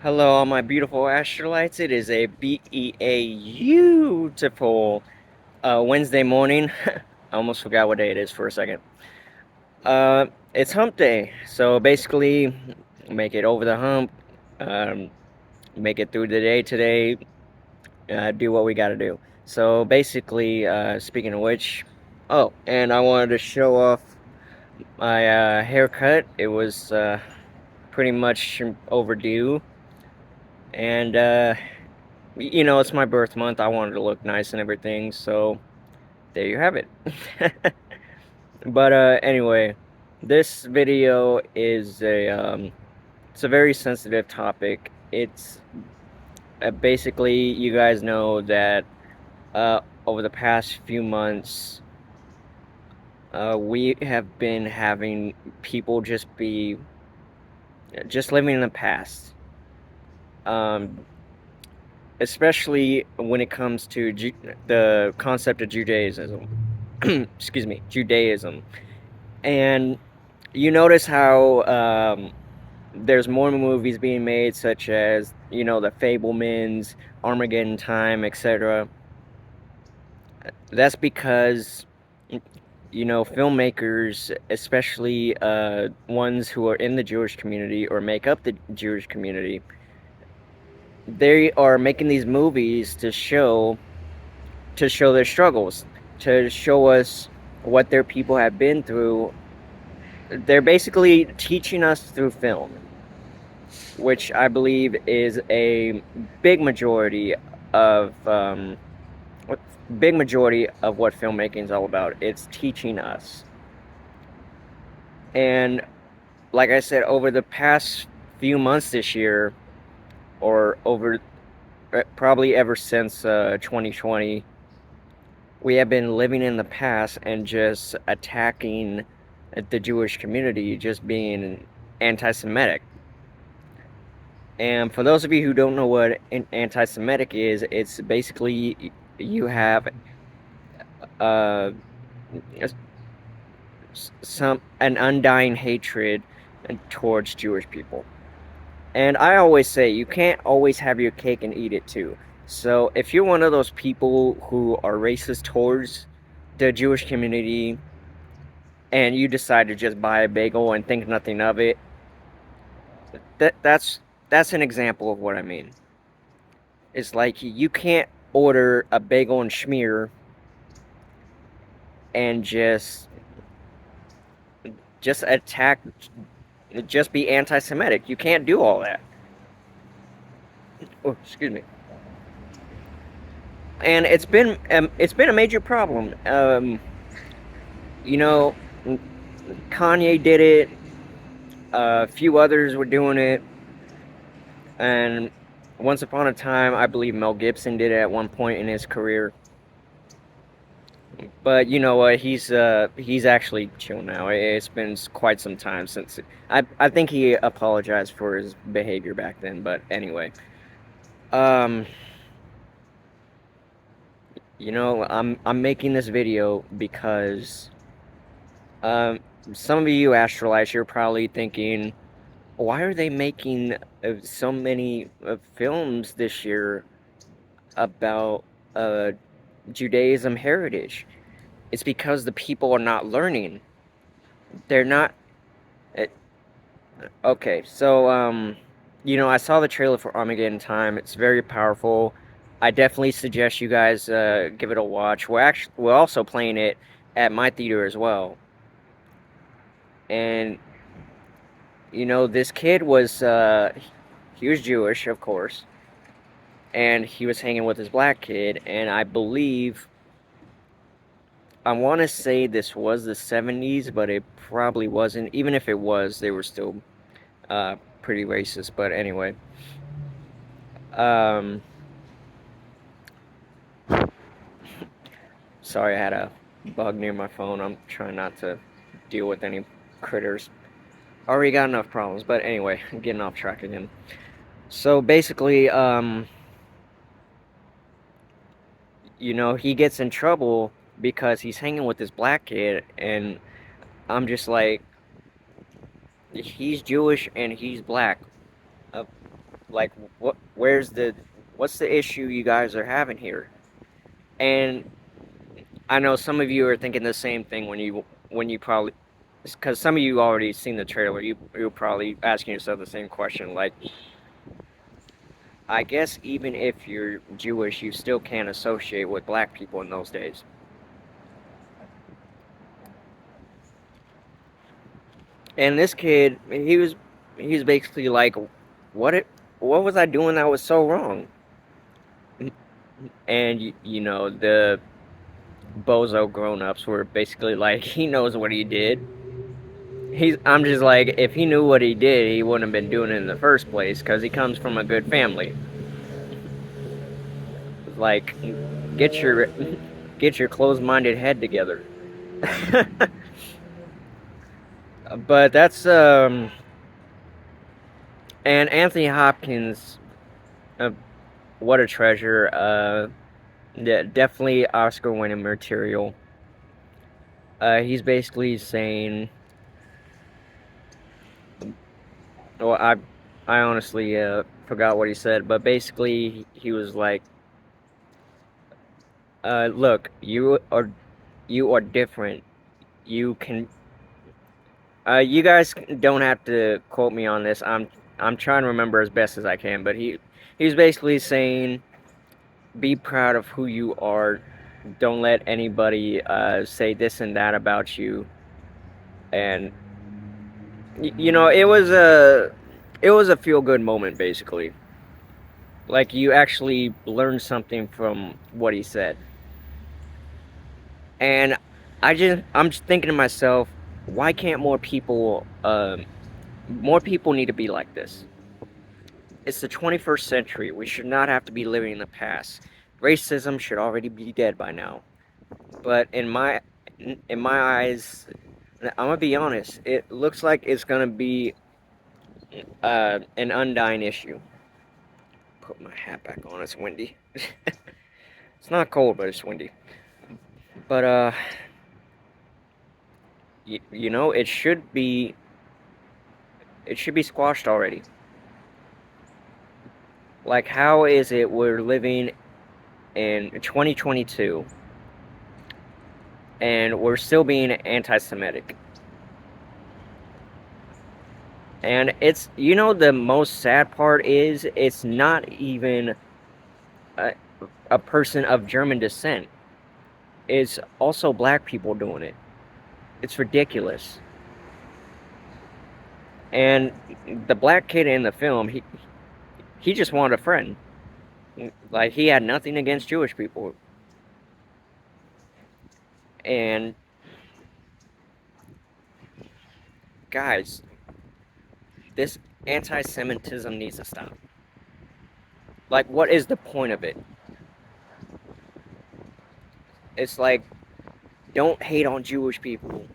Hello, all my beautiful astrolites. It is a beautiful Wednesday morning. I almost forgot what day it is for a second. It's hump day. So basically, make it over the hump, um, make it through the day today, do what we got to do. So basically, speaking of which, oh, and I wanted to show off my haircut. It was pretty much overdue. And it's my birth month. I wanted to look nice and everything, so there you have it. But anyway, this video is it's a very sensitive topic. It's basically, you guys know that over the past few months, we have been having people just living in the past. Um, Especially when it comes to the concept of Judaism. Excuse me, Judaism. And you notice how there's more movies being made, such as, The Fablemans, Armageddon Time, etc. That's because, filmmakers, especially ones who are in the Jewish community or make up the Jewish community, they are making these movies to show their struggles, to show us what their people have been through. They're basically teaching us through film, which I believe is a big majority of big majority of what filmmaking is all about. It's teaching us. And like I said, over the past few months this year, or over probably ever since 2020, we have been living in the past and just attacking the Jewish community, just being anti-Semitic. And for those of you who don't know what anti-Semitic is, it's basically you have uh, an undying hatred towards Jewish people. And I always say you can't always have your cake and eat it too. So if you're one of those people who are racist towards the Jewish community and you decide to just buy a bagel and think nothing of it, that's an example of what I mean. It's like you can't order a bagel and schmear and just attack, just be anti-Semitic. You can't do all that. Oh, excuse me. And it's been a major problem. You know, Kanye did it. A few others were doing it, and once upon a time, I believe Mel Gibson did it at one point in his career. But you know what? He's actually chill now. It's been quite some time since I think he apologized for his behavior back then. But anyway, um, I'm making this video because um some of you astrolites, you're probably thinking, why are they making so many films this year about uh Judaism heritage? It's because the people are not learning. They're not. uh, Okay, so I saw the trailer for Armageddon Time. It's very powerful. I definitely suggest you guys give it a watch. We're also playing it at my theater as well. And this kid was he was Jewish, of course, and he was hanging with his black kid, and I want to say this was the 70s, but it probably wasn't. Even if it was, they were still pretty racist. But anyway, um, sorry, I had a bug near my phone. I'm trying not to deal with any critters. Already got enough problems. But anyway, I'm getting off track again. So basically, he gets in trouble because he's hanging with this black kid, and I'm just like, he's Jewish and he's black. Uh, Like, what's the issue you guys are having here? And I know some of you are thinking the same thing when you probably, because some of you already seen the trailer. You're probably asking yourself the same question. Like, I guess even if you're Jewish, you still can't associate with black people in those days. And this kid, he was basically like, what it, what was I doing that was so wrong? And you know the bozo grown-ups were basically like, he knows what he did. I'm just like, if he knew what he did, he wouldn't have been doing it in the first place because he comes from a good family. Like, get your get your closed-minded head together. But that's and Anthony Hopkins, uh, what a treasure. Yeah, definitely Oscar-winning material. He's basically saying, well, I honestly forgot what he said, but basically he was like, look, you are different. You can you guys don't have to quote me on this. I'm trying to remember as best as I can, but he's basically saying, be proud of who you are. Don't let anybody say this and that about you. And you know, it was a feel good moment basically. Like you actually learned something from what he said. And I'm just thinking to myself, why can't more people need to be like this? It's the 21st century. We should not have to be living in the past. Racism should already be dead by now. But in my eyes, I'm gonna be honest. It looks like it's gonna be an undying issue. Put my hat back on. It's windy. It's not cold, but it's windy. But you know, it should be squashed already. Like, how is it we're living in 2022 and we're still being anti-Semitic? And it's, you know, the most sad part is it's not even a, a person of German descent. It's also black people doing it. It's ridiculous. And the black kid in the film, he just wanted a friend. Like, he had nothing against Jewish people. And guys, this anti-Semitism needs to stop. Like, what is the point of it? It's like, don't hate on Jewish people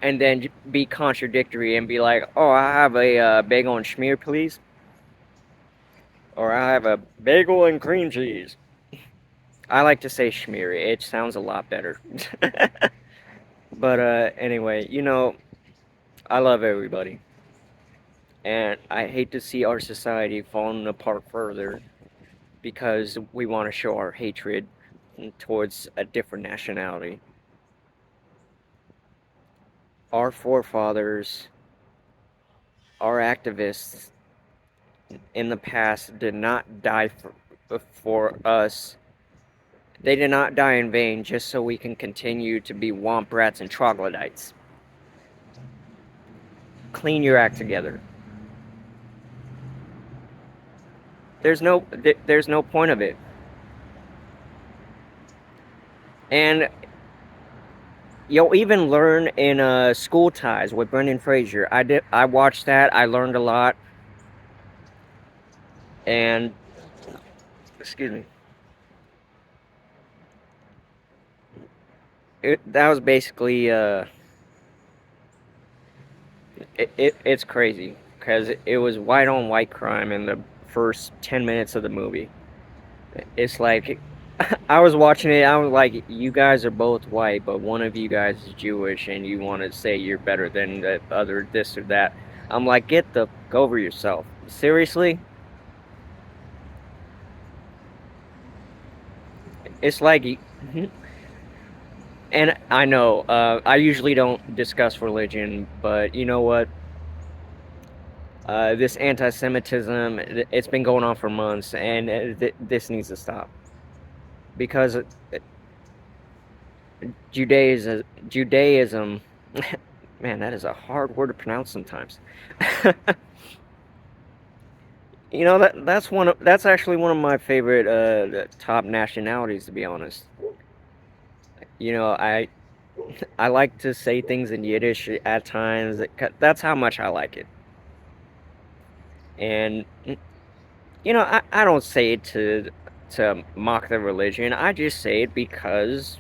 and then be contradictory and be like, oh, I have a bagel and schmear, please. Or I have a bagel and cream cheese. I like to say schmear. It sounds a lot better. But anyway, you know, I love everybody. And I hate to see our society falling apart further because we want to show our hatred towards a different nationality. Our forefathers, our activists in the past did not die for us. They did not die in vain just so we can continue to be womp rats and troglodytes. Clean your act together. There's no point of it. And you'll even learn in School Ties with Brendan Fraser. I watched that. I learned a lot. And excuse me. That was basically it's crazy because it was white on white crime in the first 10 minutes of the movie. It's like I was watching it, I was like, you guys are both white, but one of you guys is Jewish and you want to say you're better than the other this or that. I'm like, get the fuck over yourself. Seriously? It's like, and I know, I usually don't discuss religion, but you know what? This anti-Semitism, it's been going on for months, and this needs to stop because Judaism, man, that is a hard word to pronounce sometimes. You know that's actually one of my favorite top nationalities, to be honest. You know, I like to say things in Yiddish at times. That's how much I like it. And you know, I don't say it to mock the religion. I just say it because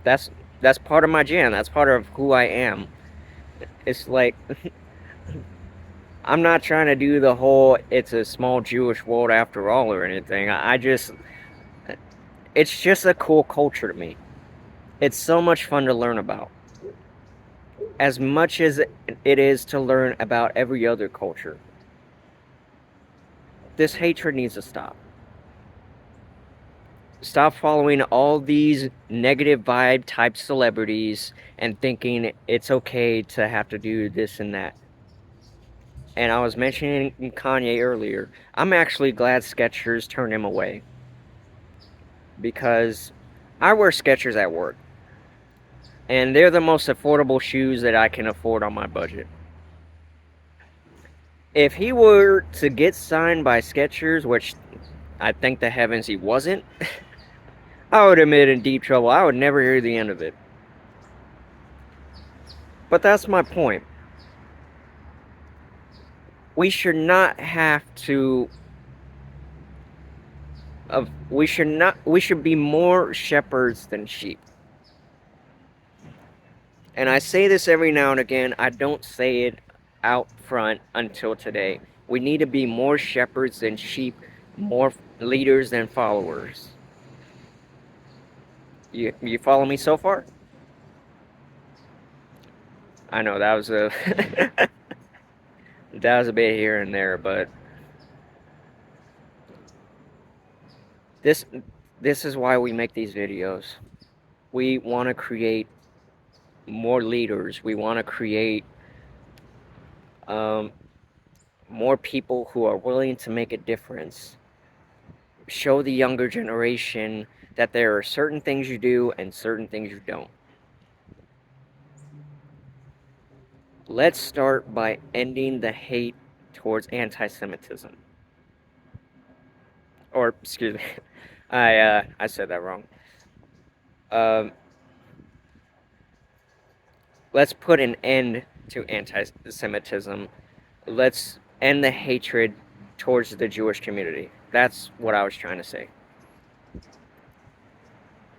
that's that's part of my jam. That's part of who I am. It's like I'm not trying to do the whole it's a small Jewish world after all or anything. I just it's just a cool culture to me. It's so much fun to learn about. As much as it is to learn about every other culture. This hatred needs to stop. Stop following all these negative vibe type celebrities and thinking it's okay to have to do this and that. And I was mentioning Kanye earlier. I'm actually glad Skechers turned him away because I wear Skechers at work, and they're the most affordable shoes that I can afford on my budget. If he were to get signed by Skechers, which I thank the heavens he wasn't, I would have been in deep trouble. I would never hear the end of it. But that's my point. We should not have to. We should not. We should be more shepherds than sheep. And I say this every now and again. I don't say it out front until today. We need to be more shepherds than sheep, more leaders than followers. You follow me so far? I know that was a that was a bit here and there, but this this is why we make these videos. We want to create more leaders. We want to create um, more people who are willing to make a difference. Show the younger generation that there are certain things you do and certain things you don't. Let's start by ending the hate towards anti-Semitism. Or excuse me, I said that wrong. Um, let's put an end to anti-Semitism. Let's end the hatred towards the Jewish community. That's what I was trying to say.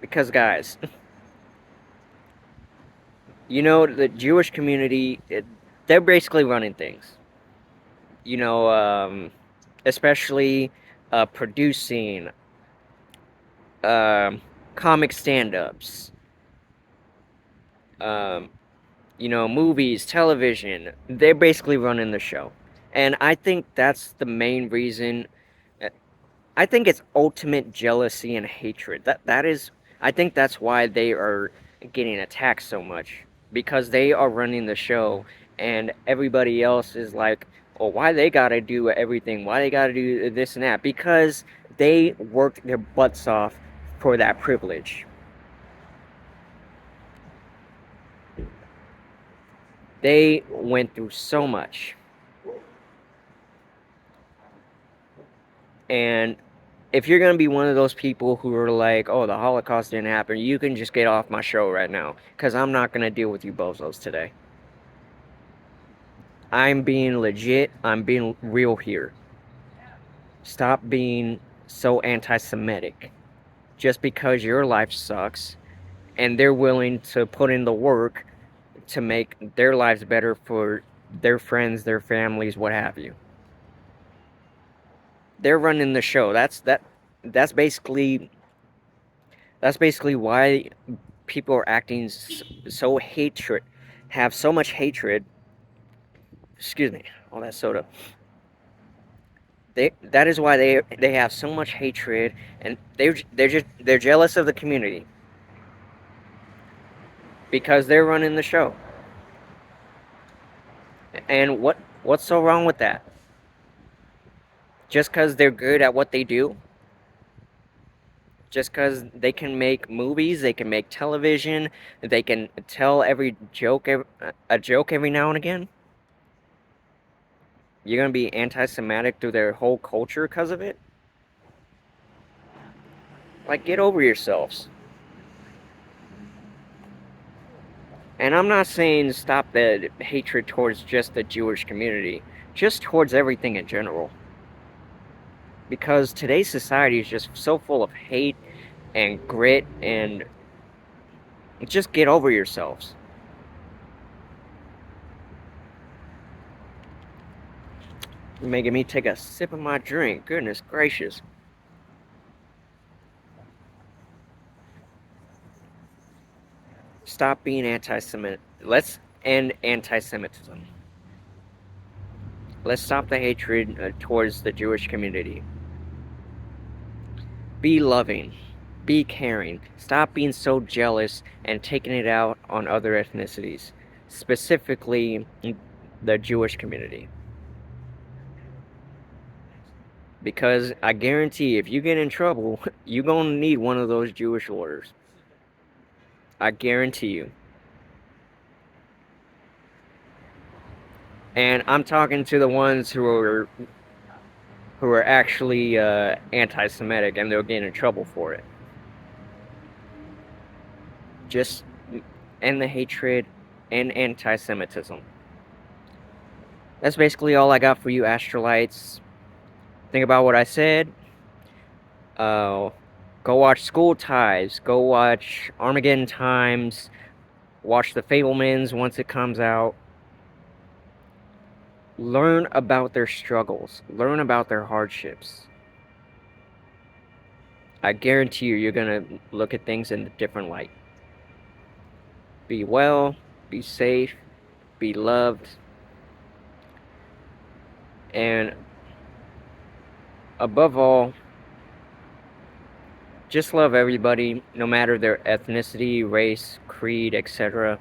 Because, guys, you know, the Jewish community, they're basically running things. You know, especially producing um, comic stand ups, um, you know, movies, television. They're basically running the show. And I think that's the main reason. I think it's ultimate jealousy and hatred. That is, I think that's why they are getting attacked so much because they are running the show, and everybody else is like, "Oh, why they gotta do everything? Why they gotta do this and that?" Because they worked their butts off for that privilege. They went through so much, and if you're gonna be one of those people who are like, "Oh, the Holocaust didn't happen," you can just get off my show right now, because I'm not gonna deal with you bozos today. I'm being legit. I'm being real here. Stop being so anti-Semitic. Just because your life sucks, and they're willing to put in the work to make their lives better for their friends, their families, what have you. They're running the show. That's basically that's basically why people are acting so hatred, have so much hatred excuse me, all that soda. That is why they have so much hatred, and they're jealous of the community because they're running the show. And what's so wrong with that? Just because they're good at what they do, just because they can make movies, they can make television, they can tell a joke every now and again. You're gonna be anti-Semitic through their whole culture because of it? Like, get over yourselves. And I'm not saying stop the hatred towards just the Jewish community, just towards everything in general. Because today's society is just so full of hate and grit, and just get over yourselves. You're making me take a sip of my drink. Goodness gracious. Stop being anti-Semitic. Let's end anti-Semitism. Let's stop the hatred towards the Jewish community. Be loving. Be caring. Stop being so jealous and taking it out on other ethnicities, specifically the Jewish community. Because I guarantee if you get in trouble, you're going to need one of those Jewish lawyers. I guarantee you. And I'm talking to the ones who are actually anti-Semitic, and they'll get in trouble for it. Just end the hatred and anti-Semitism. That's basically all I got for you, Astrolites. Think about what I said. Go watch School Ties. Go watch Armageddon Times. Watch The Fablemans once it comes out. Learn about their struggles. Learn about their hardships. I guarantee you're going to look at things in a different light. Be well, be safe, be loved, and above all, just love everybody, no matter their ethnicity, race, creed, etc.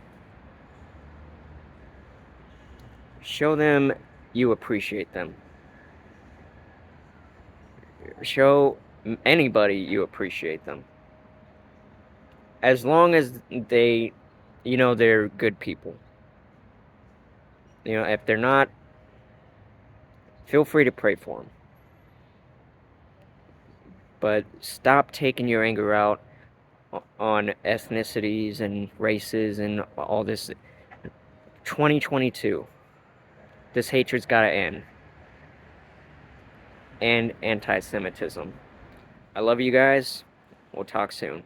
Show them you appreciate them. Show anybody you appreciate them. As long as they're good people. If they're not, feel free to pray for them. But stop taking your anger out on ethnicities and races and all this. 2022. This hatred's gotta end. And anti-Semitism. I love you guys. We'll talk soon.